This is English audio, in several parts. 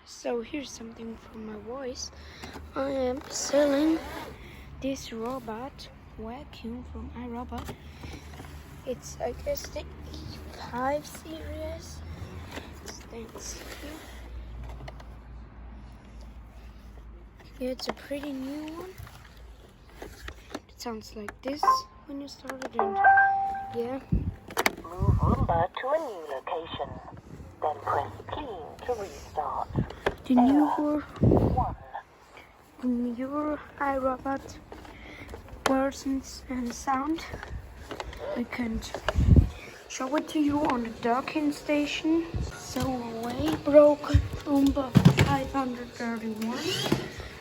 So here's something for my voice. I am selling this robot vacuum from iRobot. It's I guess the E5 series. Thanks. Yeah, it's a pretty new one. It sounds like this when you start it, and yeah. Move Roomba to a new location. Then press clean to restart. The newer iRobot versions and sound. I can show it to you on the docking station. So away broken Roomba 531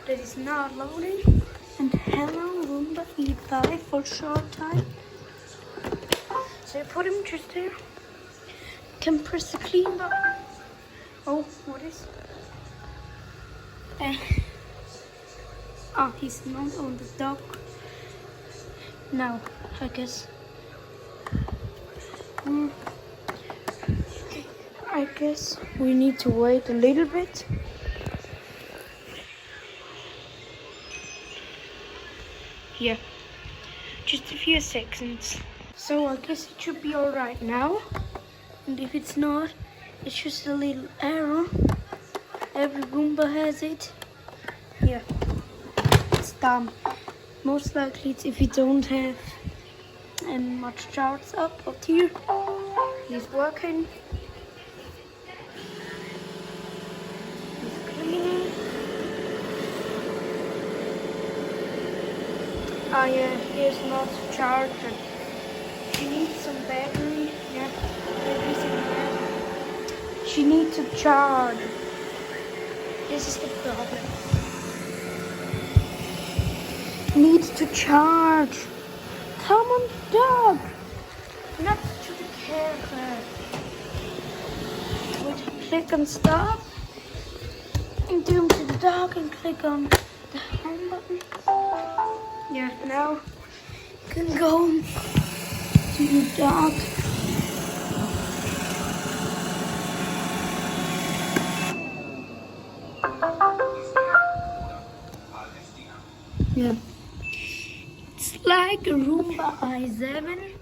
that is not loading, and hello Roomba E5 for short time. So you put him just there. Can press the clean button. Oh, what is? Oh, he's not on the dock now, I guess. I guess we need to wait a little bit. Yeah, just a few seconds. So I guess it should be alright now. And if it's not, it's just a little error. Every Roomba has it. Yeah, it's dumb. Most likely it's if you don't have much charts up here. He's working. He's cleaning. Oh yeah, here's not charged. She needs some battery. Yeah, battery's in there. She needs to charge. This is the problem. Needs to charge. Come on, dog. Not to the camera. Wait, click on stop. And do to the dog and click on the home button. Yeah, now you can go to the dog. Yeah. It's like a Roomba i7,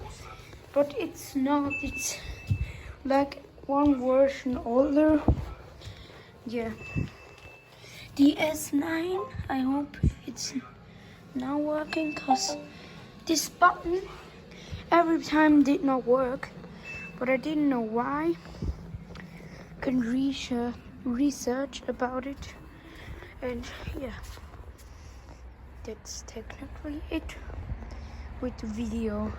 but it's not. It's like one version older. Yeah. The S9, I hope it's now working, because this button every time did not work, but I didn't know why. Can research about it, and yeah, that's technically it with the video.